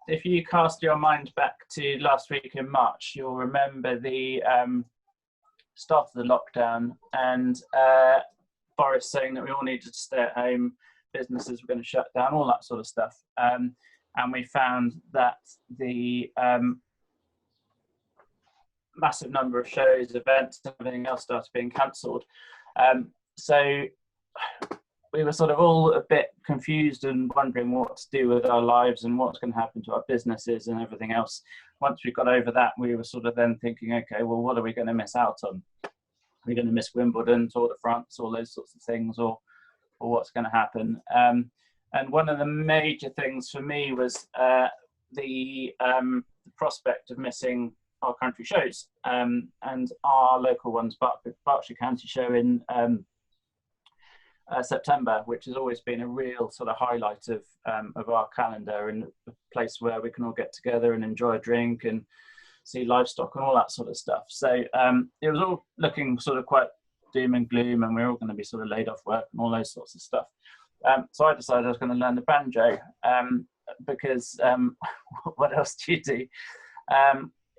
If you cast your mind back to last week in March, you'll remember the start of the lockdown and Boris saying that we all needed to stay at home, businesses were going to shut down, all that sort of stuff. And we found that the massive number of shows, events, and everything else started being cancelled. So we were sort of all a bit confused and wondering what to do with our lives and what's going to happen to our businesses and everything else. Once we got over that, we were sort of then thinking, okay, well, what are we going to miss out on? Are we going to miss Wimbledon, Tour de France, all those sorts of things, or what's going to happen? And one of the major things for me was the prospect of missing our country shows, and our local ones, Berkshire County show in September, which has always been a real sort of highlight of our calendar, and a place where we can all get together and enjoy a drink and see livestock and all that sort of stuff. So it was all looking sort of quite doom and gloom, and we were all going to be sort of laid off work and all those sorts of stuff. So I decided I was going to learn the banjo, because what else do you do?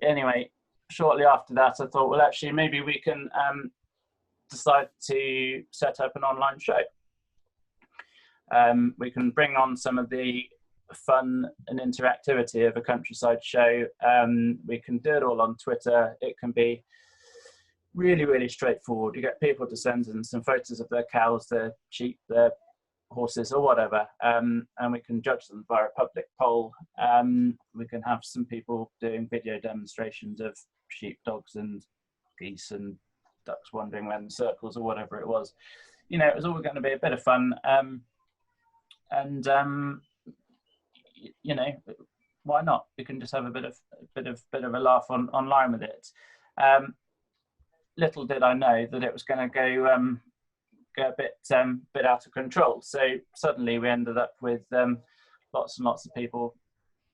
Anyway, shortly after that, I thought, well, actually, maybe we can decide to set up an online show. We can bring on some of the fun and interactivity of a countryside show. We can do it all on Twitter. It can be really, really straightforward. You get people to send in some photos of their cows, their sheep, their horses, or whatever, and we can judge them via a public poll. We can have some people doing video demonstrations of sheep, dogs, and geese and ducks wandering around in circles, or whatever it was. You know, it was all going to be a bit of fun, and you know, why not? We can just have a bit of a laugh online with it. Little did I know that it was going to go a bit out of control. So suddenly we ended up with lots and lots of people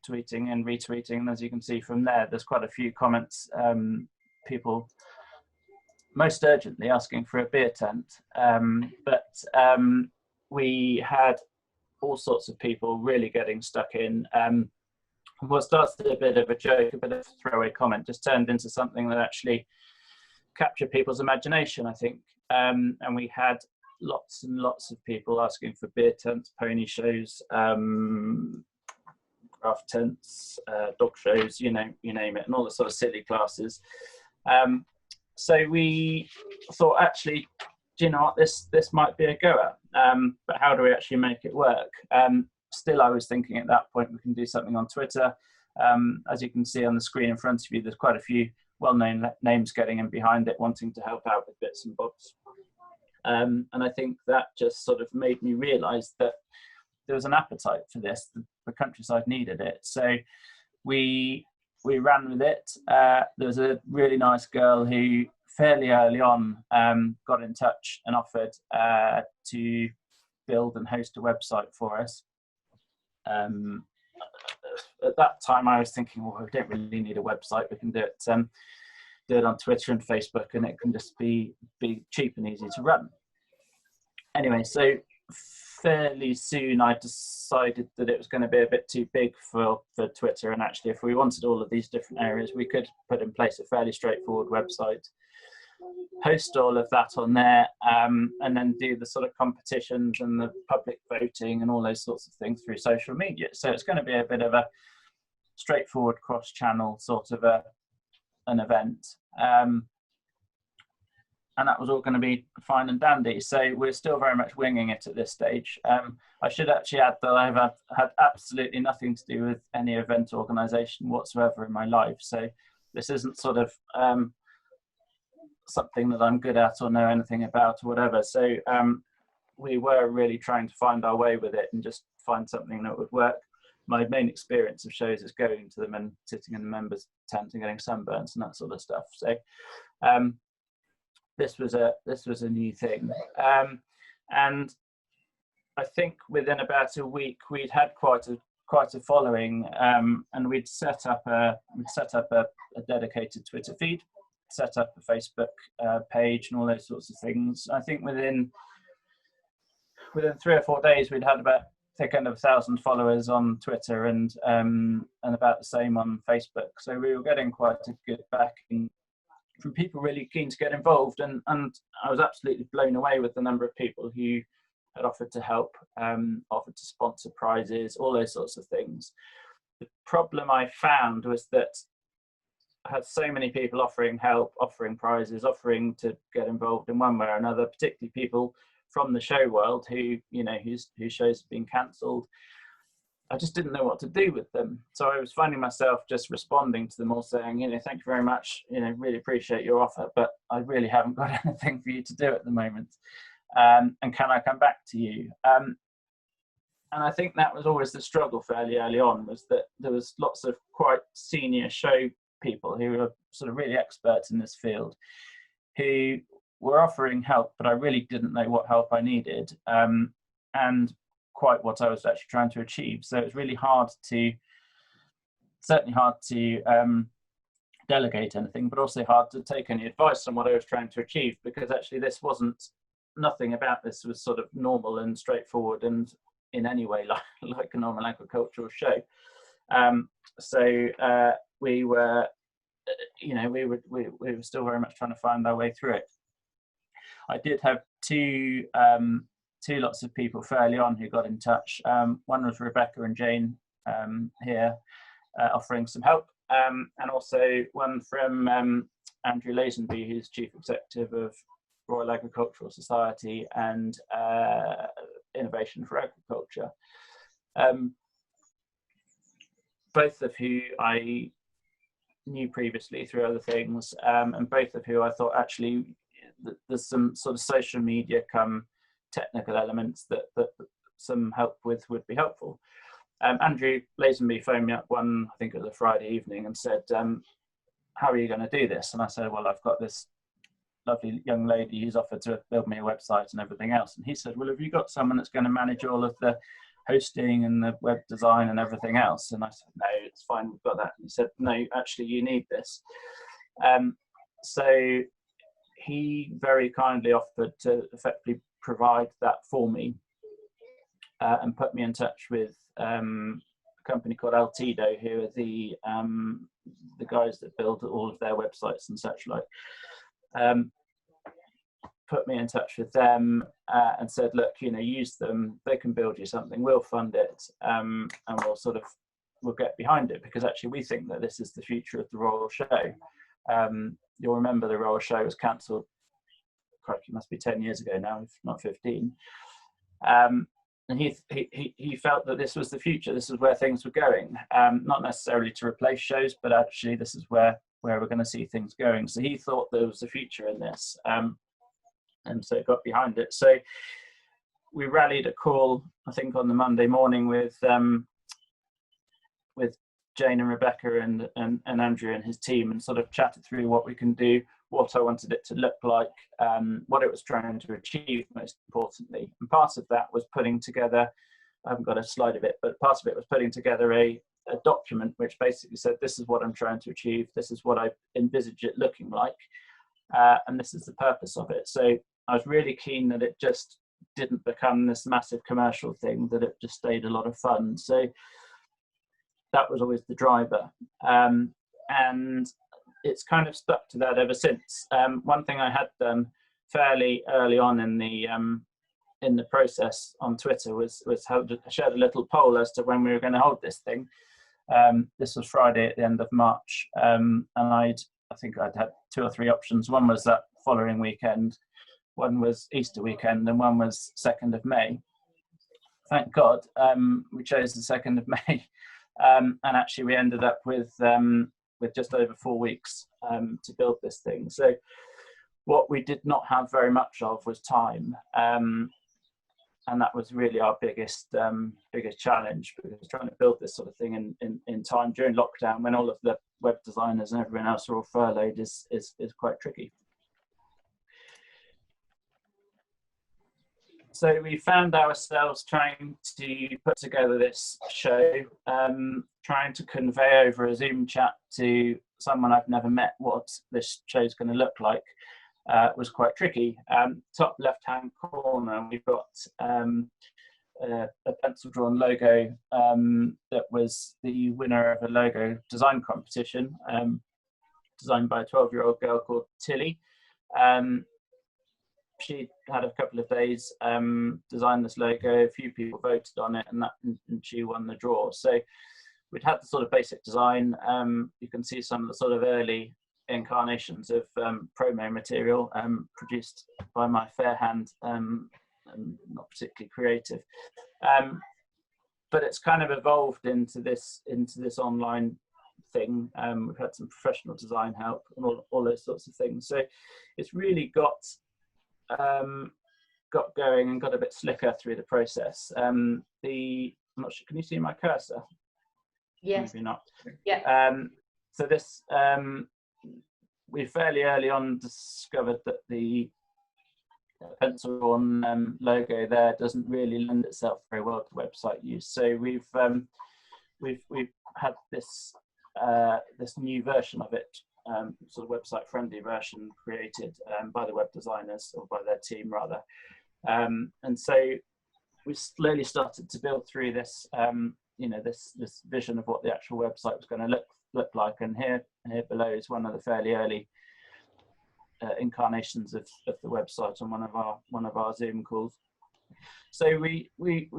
tweeting and retweeting, and as you can see from there, there's quite a few comments, people most urgently asking for a beer tent, but we had all sorts of people really getting stuck in. What started a bit of a joke, a bit of a throwaway comment, just turned into something that actually captured people's imagination, I think. And we had lots and lots of people asking for beer tents, pony shows, craft tents, dog shows, you name it, and all the sort of silly classes. So we thought, actually, do you know what, this might be a goer, but how do we actually make it work? Still, I was thinking at that point we can do something on Twitter. As you can see on the screen in front of you, there's quite a few well-known names getting in behind it, wanting to help out with bits and bobs. And I think that just sort of made me realise that there was an appetite for this. The countryside needed it. So we ran with it. There was a really nice girl who fairly early on got in touch and offered to build and host a website for us. At that time I was thinking, well, we don't really need a website. We can do it on Twitter and Facebook, and it can just be cheap and easy to run. Anyway, so fairly soon I decided that it was going to be a bit too big for Twitter, and actually if we wanted all of these different areas, we could put in place a fairly straightforward website, post all of that on there, and then do the sort of competitions and the public voting and all those sorts of things through social media. So it's going to be a bit of a straightforward cross-channel sort of an event, and that was all going to be fine and dandy. So we're still very much winging it at this stage. I should actually add that I've had absolutely nothing to do with any event organisation whatsoever in my life. So this isn't sort of something that I'm good at or know anything about or whatever. So we were really trying to find our way with it and just find something that would work. My main experience of shows is going to them and sitting in the members' tent and getting sunburns and that sort of stuff. So this was a new thing, and I think within about a week we'd had quite a following, and we'd set up a dedicated Twitter feed, set up a Facebook page, and all those sorts of things. I think within 3 or 4 days we'd had about thick end of 1,000 followers on Twitter and about the same on Facebook. So we were getting quite a good backing from people really keen to get involved, and I was absolutely blown away with the number of people who had offered to help, offered to sponsor prizes, all those sorts of things. The problem I found was that I had so many people offering help, offering prizes, offering to get involved in one way or another, particularly people from the show world who, you know, whose shows have been cancelled. I just didn't know what to do with them. So I was finding myself just responding to them all saying, you know, thank you very much, you know, really appreciate your offer, but I really haven't got anything for you to do at the moment. And can I come back to you? And I think that was always the struggle fairly early on, was that there was lots of quite senior show people who were sort of really experts in this field who were offering help, but I really didn't know what help I needed. And quite what I was actually trying to achieve. So it was really certainly hard to delegate anything, but also hard to take any advice on what I was trying to achieve, because actually nothing about this was sort of normal and straightforward and in any way like a normal agricultural show. So we were, you know, we were still very much trying to find our way through it. I did have two lots of people fairly on who got in touch. One was Rebecca and Jane here offering some help, and also one from Andrew Lazenby, who's Chief Executive of Royal Agricultural Society and Innovation for Agriculture. Both of who I knew previously through other things, and both of who I thought actually there's some sort of social media come technical elements that some help with would be helpful. Andrew Lazenby phoned me up I think it was a Friday evening, and said, how are you going to do this? And I said, well, I've got this lovely young lady who's offered to build me a website and everything else. And he said, well, have you got someone that's going to manage all of the hosting and the web design and everything else? And I said, no, it's fine, we've got that. And he said, no, actually you need this. So he very kindly offered to effectively provide that for me, and put me in touch with a company called Altido, who are the guys that build all of their websites and such like. Put me in touch with them and said, look, you know, use them, they can build you something, we'll fund it, and we'll get behind it, because actually we think that this is the future of the Royal Show. You'll remember the Royal Show was cancelled, it must be 10 years ago now, if not 15. And he felt that this was the future, this is where things were going, not necessarily to replace shows, but actually this is where we're going to see things going. So he thought there was a future in this, and so got behind it. So we rallied a call, I think on the Monday morning, with Jane and Rebecca and Andrew and his team, and sort of chatted through what we can do, what I wanted it to look like, what it was trying to achieve, most importantly. And part of that was putting together, I haven't got a slide of it, but part of it was putting together a document which basically said, this is what I'm trying to achieve, this is what I envisage it looking like, and this is the purpose of it. So I was really keen that it just didn't become this massive commercial thing, that it just stayed a lot of fun. So that was always the driver, and it's kind of stuck to that ever since. One thing I had done fairly early on in the process on Twitter was shared a little poll as to when we were going to hold this thing. This was Friday at the end of March, and I think I'd had 2 or 3 options. One was that following weekend, one was Easter weekend, and one was 2nd of May. Thank God we chose the 2nd of May. And actually we ended up with just over 4 weeks to build this thing. So what we did not have very much of was time, and that was really our biggest challenge, because trying to build this sort of thing in time during lockdown, when all of the web designers and everyone else are all furloughed, is quite tricky. So we found ourselves trying to put together this show, trying to convey over a Zoom chat to someone I've never met what this show's going to look like, was quite tricky. Top left-hand corner, we've got a pencil drawn logo that was the winner of a logo design competition, designed by a 12-year-old girl called Tilly. She had a couple of days, designed this logo, a few people voted on it, and she won the draw. So we'd had the sort of basic design. You can see some of the sort of early incarnations of promo material produced by my fair hand, and not particularly creative. But it's kind of evolved into this online thing. We've had some professional design help and all those sorts of things. So it's really got going and got a bit slicker through the process. I'm not sure, can you see my cursor? Yes. Maybe not. Yeah. So this, we fairly early on discovered that the pencil drawn logo there doesn't really lend itself very well to website use. So we've had this this new version of it, sort of website friendly version, created by the web designers, or by their team rather. And so we slowly started to build through this, you know, this vision of what the actual website was going to look like. And here below is one of the fairly early incarnations of the website on one of our Zoom calls. So we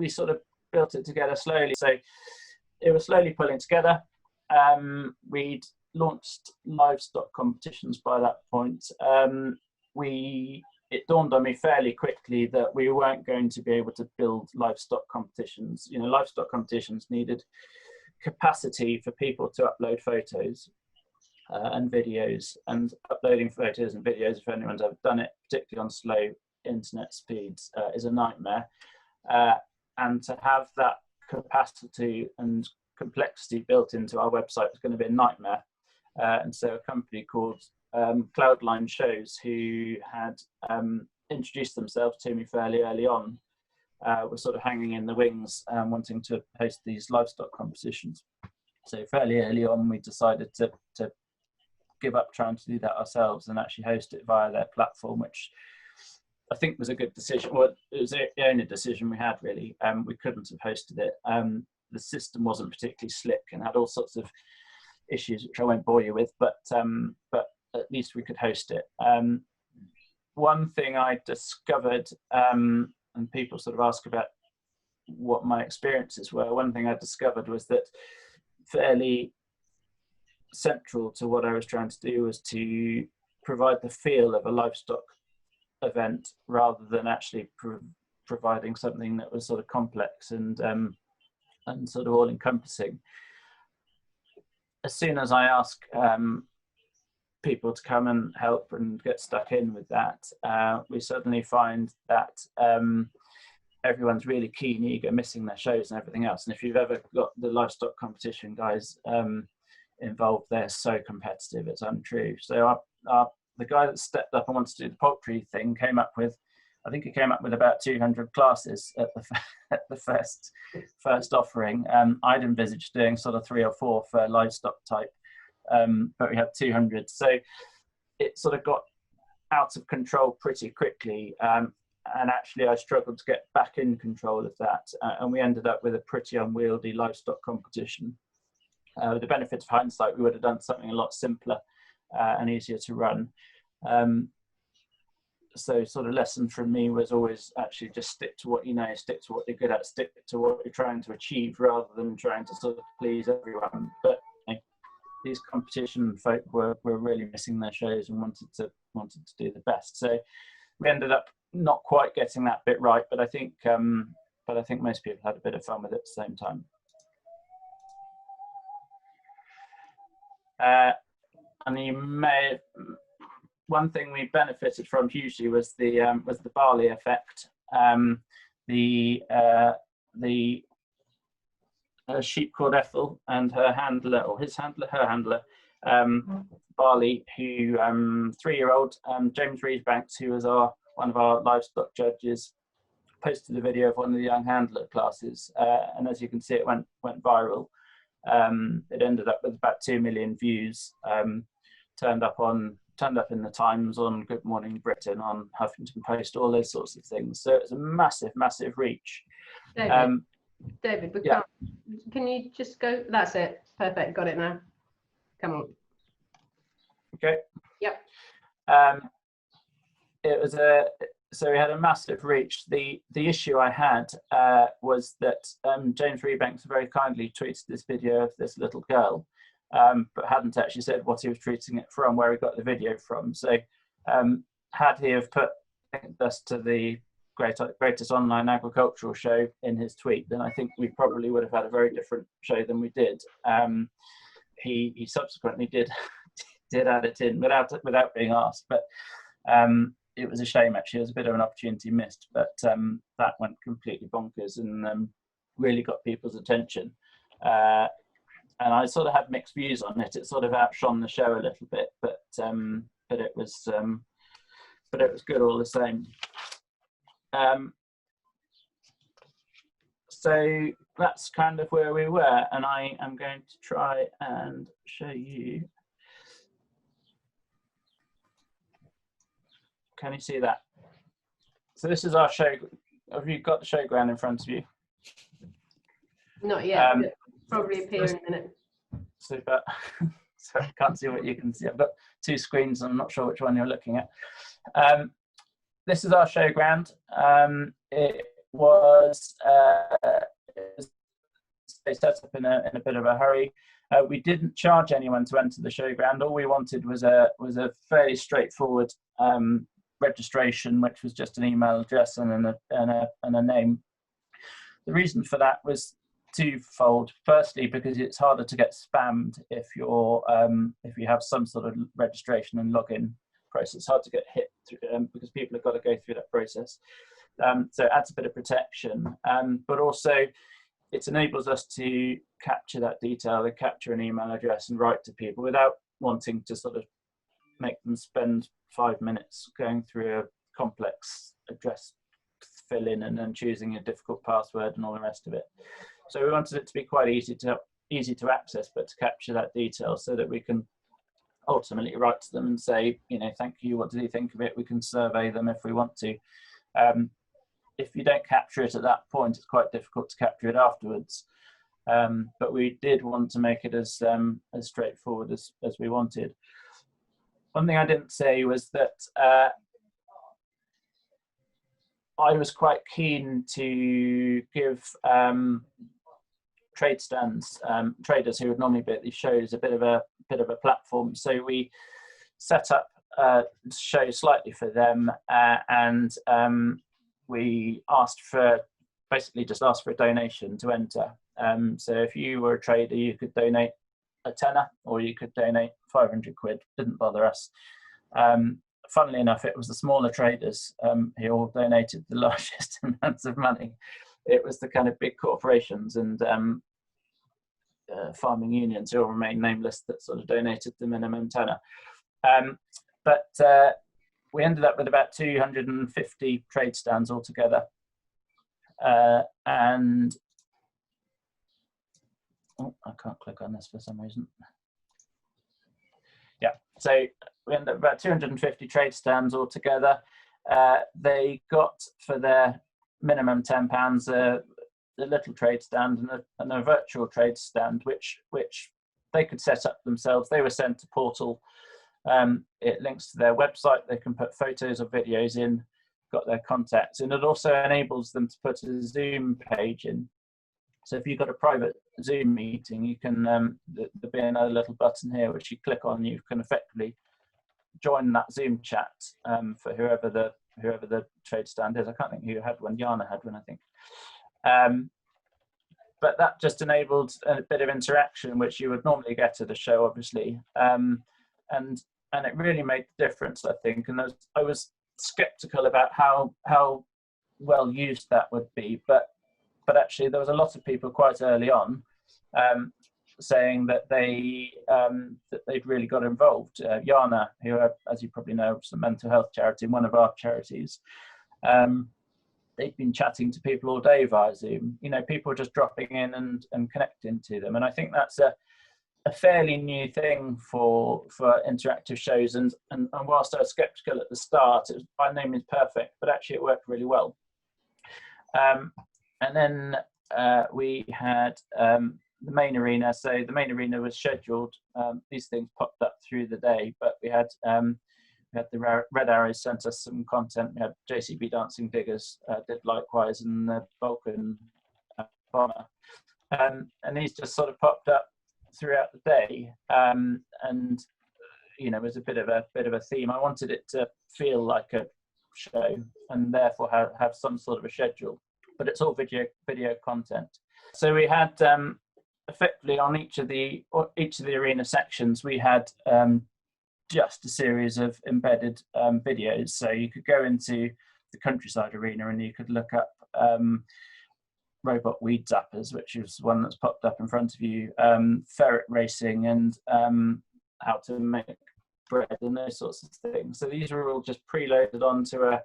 sort of built it together slowly. So it was slowly pulling together. We'd launched livestock competitions by that point. It dawned on me fairly quickly that we weren't going to be able to build livestock competitions. You know, livestock competitions needed capacity for people to upload photos and videos, and uploading photos and videos, if anyone's ever done it, particularly on slow internet speeds, is a nightmare. And to have that capacity and complexity built into our website was going to be a nightmare. And so a company called Cloudline Shows, who had introduced themselves to me fairly early on, were sort of hanging in the wings, wanting to host these livestock competitions. So fairly early on, we decided to give up trying to do that ourselves and actually host it via their platform, which I think was a good decision. Well, it was the only decision we had, really. We couldn't have hosted it. The system wasn't particularly slick and had all sorts of issues, which I won't bore you with, but at least we could host it. One thing I discovered, and people sort of ask about what my experiences were, one thing I discovered was that fairly central to what I was trying to do was to provide the feel of a livestock event, rather than actually providing something that was sort of complex and sort of all-encompassing. As soon as I ask people to come and help and get stuck in with that, we suddenly find that everyone's really keen, eager, missing their shows and everything else. And if you've ever got the livestock competition guys involved, they're so competitive, it's untrue. So the guy that stepped up and wanted to do the poultry thing came up with, I think he came up with about 200 classes at the first offering. I'd envisaged doing sort of 3 or 4 for livestock type, but we had 200. So it sort of got out of control pretty quickly. And actually I struggled to get back in control of that. And we ended up with a pretty unwieldy livestock competition. With the benefit of hindsight, we would have done something a lot simpler and easier to run. So sort of lesson from me was always actually just stick to what you know, stick to what you're good at, stick to what you're trying to achieve, rather than trying to sort of please everyone. But you know, these competition folk were really missing their shows and wanted to do the best. So we ended up not quite getting that bit right, but I think most people had a bit of fun with it at the same time. And you may, one thing we benefited from hugely was the barley effect. The sheep called Ethel and her handler, or her handler, Barley, who 3-year-old James Reeves-Banks, who was one of our livestock judges, posted a video of one of the young handler classes, and as you can see, it went viral. It ended up with about 2 million views. Turned up in the Times, on Good Morning Britain, on Huffington Post, all those sorts of things. So it's a massive reach. David, David, we Yeah. can't. Can you just go? That's it. Perfect. Got it now. Come on. Okay. Yep. It was so we had a massive reach. The issue I had was that James Rebanks very kindly tweeted this video of this little girl, but hadn't actually said what he was tweeting it from, where he got the video from. So had he have put us to the greatest online agricultural show in his tweet, then I think we probably would have had a very different show than we did. He subsequently did add it in without being asked, but it was a shame actually. It was a bit of an opportunity missed, but that went completely bonkers and really got people's attention. And I sort of had mixed views on it. It sort of outshone the show a little bit, but it was good all the same. So that's kind of where we were, and I am going to try and show you. Can you see that? So this is our show. Have you got the showground in front of you? Not yet. Probably appear in a minute. Super. So I can't see what you can see. I've got two screens and I'm not sure which one you're looking at. This is our showground. It was set up in a bit of a hurry. We didn't charge anyone to enter the showground. All we wanted was a fairly straightforward registration, which was just an email address and a name. The reason for that was twofold. Firstly, because it's harder to get spammed if you have some sort of registration and login process. It's hard to get hit through, because people have got to go through that process. So it adds a bit of protection, but also it enables us to capture that detail, to capture an email address and write to people without wanting to sort of make them spend 5 minutes going through a complex address fill in and then choosing a difficult password and all the rest of it. So we wanted it to be quite easy to access, but to capture that detail so that we can ultimately write to them and say, you know, thank you, what did you think of it? We can survey them if we want to. If you don't capture it at that point, it's quite difficult to capture it afterwards. But we did want to make it as straightforward as we wanted. One thing I didn't say was that I was quite keen to give trade stands, traders who would normally be at these shows, a bit of a platform. So we set up shows slightly for them, and we basically just asked for a donation to enter. So if you were a trader, you could donate a tenner or you could donate 500 quid. Didn't bother us. Funnily enough, it was the smaller traders who all donated the largest amounts of money. It was the kind of big corporations and farming unions who will remain nameless that sort of donated the minimum tenner. But we ended up with about 250 trade stands altogether. And I can't click on this for some reason. Yeah, so we ended up with about 250 trade stands altogether. They got for their minimum £10 a little trade stand and a virtual trade stand, which they could set up themselves. They were sent a portal. It links to their website. They can put photos or videos in, got their contacts, and it also enables them to put a Zoom page in. So if you've got a private Zoom meeting, you can there'll be another little button here which you click on. You can effectively join that Zoom chat for whoever the trade stand is. I can't think who had one. Jana had one, I think. But that just enabled a bit of interaction, which you would normally get at a show, obviously. And it really made the difference, I think. And I was skeptical about how well used that would be, but actually there was a lot of people quite early on saying that they'd really got involved. Jana, who, as you probably know, is a mental health charity, one of our charities, they'd been chatting to people all day via Zoom. You know, people just dropping in and connecting to them. And I think that's a fairly new thing for interactive shows. And whilst I was skeptical at the start, it was by no means perfect, but actually it worked really well. And then we had the main arena. So the main arena was scheduled. These things popped up through the day, but we had the Red Arrows sent us some content. We had JCB Dancing Diggers did likewise, and the Vulcan Bomber. And these just sort of popped up throughout the day, and you know, it was a bit of a theme. I wanted it to feel like a show, and therefore have some sort of a schedule. But it's all video content. So we had effectively on each of the arena sections, we had just a series of embedded videos. So you could go into the Countryside Arena and you could look up robot weed zappers, which is one that's popped up in front of you, ferret racing, and how to make bread and those sorts of things. So these were all just preloaded onto a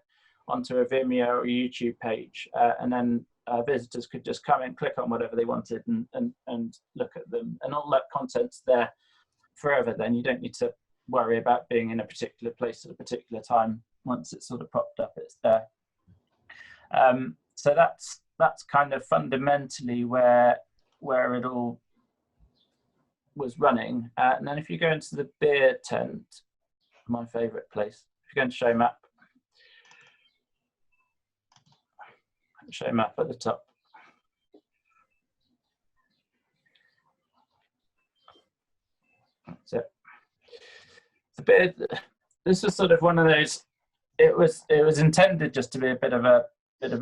Vimeo or YouTube page, and then visitors could just come in, click on whatever they wanted, and look at them. And all that content's there forever. Then you don't need to worry about being in a particular place at a particular time. Once it's sort of popped up, it's there. So that's kind of fundamentally where it all was running. And then if you go into the beer tent, my favourite place, if you go into show map at the top. That's it. The beer, this was sort of one of those, it was intended just to be a bit of a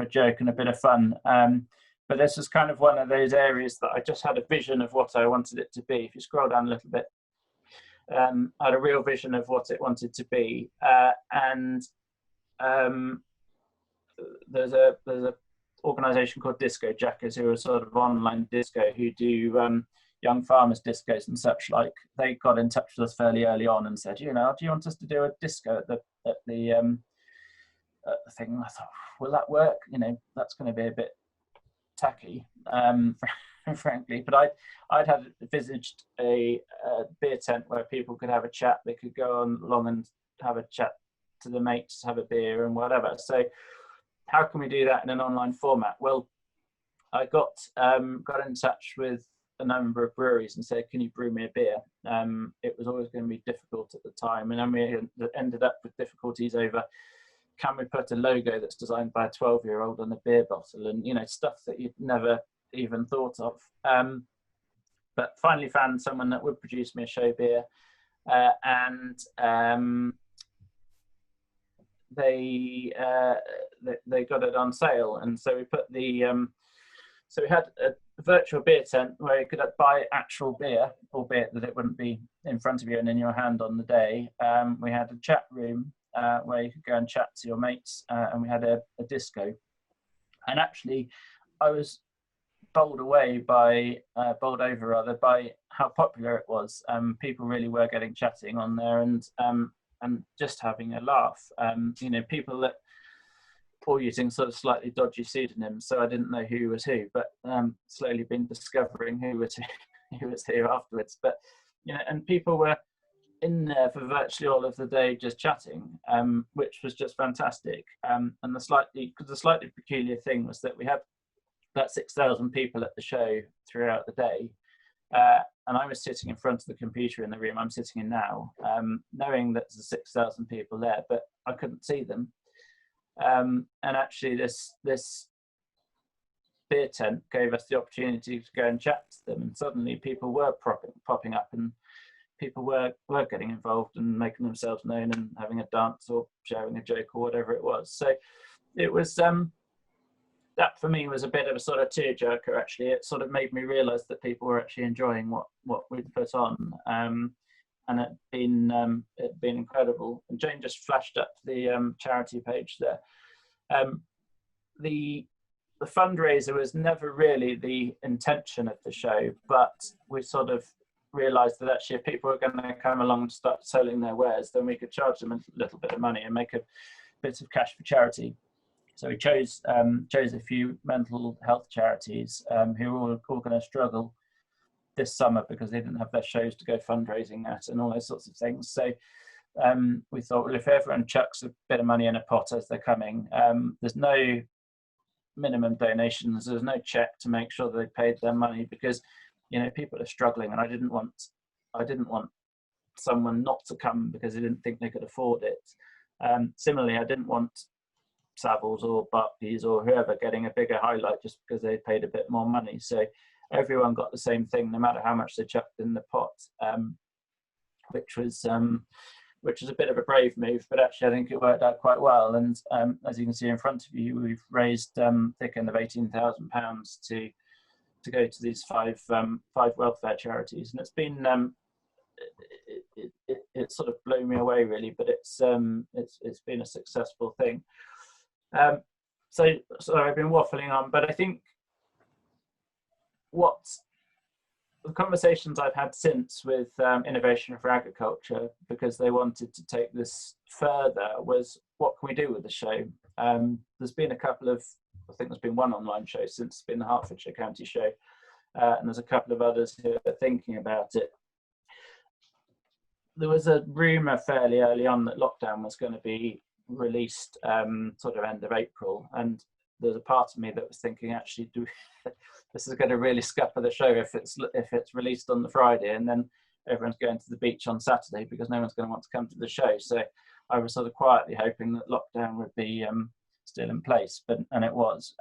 joke and a bit of fun. But this was kind of one of those areas that I just had a vision of what I wanted it to be. If you scroll down a little bit, I had a real vision of what it wanted to be. And there's a organisation called Disco Jackers, who are sort of online disco, who do young farmers discos and such like. They got in touch with us fairly early on and said, you know, do you want us to do a disco at the thing? And I thought, will that work? You know, that's going to be a bit tacky, frankly. But I'd had envisaged a beer tent where people could have a chat. They could go along and have a chat to the mates, have a beer and whatever. So how can we do that in an online format? Well, I got in touch with a number of breweries and said, can you brew me a beer? It was always going to be difficult at the time. And then we ended up with difficulties over, can we put a logo that's designed by a 12-year-old on a beer bottle, and, you know, stuff that you'd never even thought of. But finally found someone that would produce me a show beer, and they got it on sale. And so we put so we had a virtual beer tent where you could buy actual beer, albeit that it wouldn't be in front of you and in your hand on the day. We had a chat room where you could go and chat to your mates, and we had a disco. And actually, I was bowled over by how popular it was. People really were getting chatting on there and just having a laugh. You know, people that all using sort of slightly dodgy pseudonyms, so I didn't know who was who, but slowly been discovering who was who afterwards. But, you know, and people were in there for virtually all of the day just chatting, which was just fantastic. And the slightly peculiar thing was that we had about 6,000 people at the show throughout the day, and I was sitting in front of the computer in the room I'm sitting in now, knowing that there's 6,000 people there, but I couldn't see them. And actually this beer tent gave us the opportunity to go and chat to them, and suddenly people were popping up, and people were getting involved and making themselves known and having a dance or sharing a joke or whatever it was. So it was that for me was a bit of a sort of tearjerker. Actually, it sort of made me realise that people were actually enjoying what we'd put on, and it'd been incredible. And Jane just flashed up the charity page there. The fundraiser was never really the intention of the show, but we sort of realised that actually if people were going to come along and start selling their wares, then we could charge them a little bit of money and make a bit of cash for charity. So we chose a few mental health charities who were all going to struggle this summer because they didn't have their shows to go fundraising at and all those sorts of things. So we thought, well, if everyone chucks a bit of money in a pot as they're coming, there's no minimum donations. There was no check to make sure they paid their money, because people are struggling, and I didn't want someone not to come because they didn't think they could afford it. Similarly, I didn't want Savills or Barclays or whoever getting a bigger highlight just because they paid a bit more money. So everyone got the same thing, no matter how much they chucked in the pot, which was a bit of a brave move, but actually I think it worked out quite well. And as you can see in front of you, we've raised thick end of £18,000 to go to these five welfare charities, and it's been it sort of blew me away really, but it's been a successful thing. So I've been waffling on, but I think what the conversations I've had since with Innovation for Agriculture, because they wanted to take this further, was what can we do with the show? There's been a couple of, I think there's been one online show since it's been the Hertfordshire County show, and there's a couple of others who are thinking about it. There was a rumour fairly early on that lockdown was going to be released sort of end of April, and there's a part of me that was thinking, actually, this is going to really scupper the show if it's released on the Friday, and then everyone's going to the beach on Saturday because no one's going to want to come to the show. So I was sort of quietly hoping that lockdown would be still in place, and it was.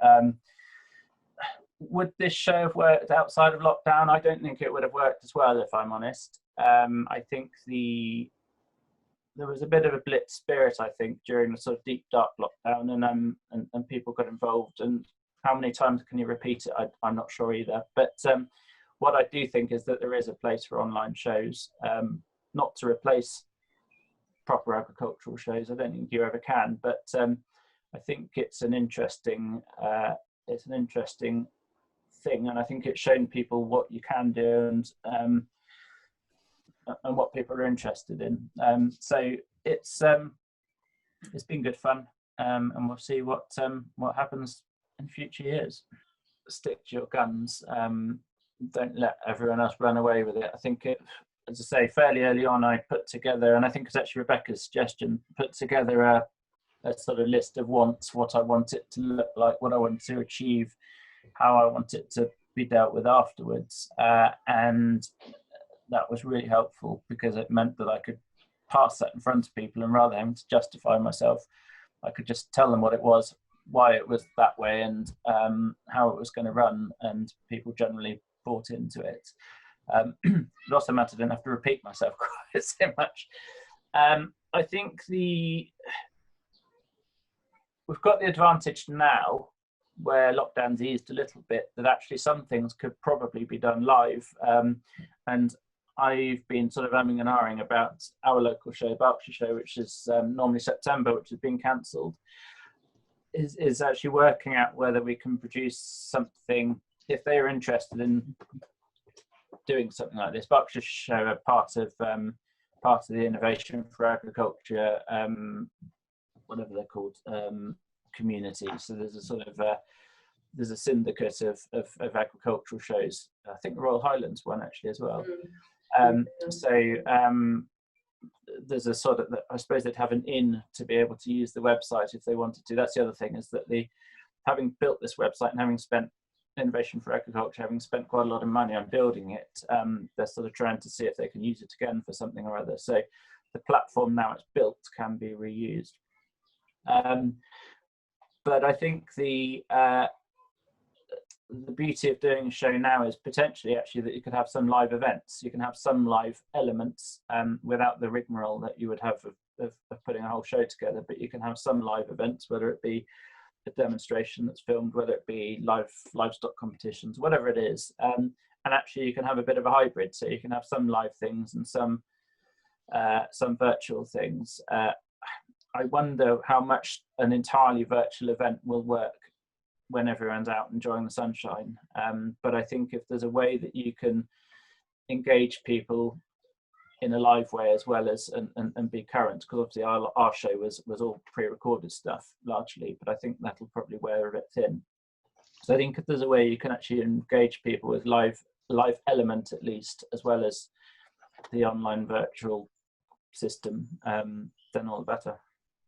Would this show have worked outside of lockdown? I don't think it would have worked as well, if I'm honest. I think there was a bit of a blitz spirit, I think, during the sort of deep dark lockdown, and people got involved. And how many times can you repeat it? I'm not sure either. But what I do think is that there is a place for online shows, not to replace proper agricultural shows. I don't think you ever can, but I think it's an interesting thing, and I think it's shown people what you can do and what people are interested in. So it's been good fun, and we'll see what happens in future years. Stick to your guns. Don't let everyone else run away with it. I think as I say, fairly early on, I put together, and I think it's actually Rebecca's suggestion, put together a sort of list of wants, what I want it to look like, what I want to achieve, how I want it to be dealt with afterwards, and that was really helpful because it meant that I could pass that in front of people, and rather than having to justify myself, I could just tell them what it was, why it was that way, and how it was going to run, and people generally bought into it. It also meant I didn't have to repeat myself quite so much. I think we've got the advantage now, where lockdown's eased a little bit, that actually some things could probably be done live. And I've been sort of umming and ahhing about our local show, Berkshire Show, which is normally September, which has been cancelled, is actually working out whether we can produce something, if they are interested in doing something like this. Berkshire Show are part of the Innovation for Agriculture, whatever they're called, community. So there's a sort of there's a syndicate of agricultural shows. I think the Royal Highlands one actually as well. There's a sort of, I suppose they'd have an in to be able to use the website if they wanted to. That's the other thing, is that having built this website and having spent Innovation for Agriculture, having spent quite a lot of money on building it, they're sort of trying to see if they can use it again for something or other. So the platform, now it's built, can be reused. But I think the beauty of doing a show now is potentially actually that you could have some live events. You can have some live elements without the rigmarole that you would have of putting a whole show together, but you can have some live events, whether it be a demonstration that's filmed, whether it be livestock competitions, whatever it is. And actually you can have a bit of a hybrid, so you can have some live things and some virtual things. I wonder how much an entirely virtual event will work when everyone's out enjoying the sunshine. But I think if there's a way that you can engage people in a live way as well as and be current, because obviously our show was all pre-recorded stuff largely, but I think that'll probably wear a bit thin. So I think if there's a way you can actually engage people with live element at least, as well as the online virtual system, then all the better.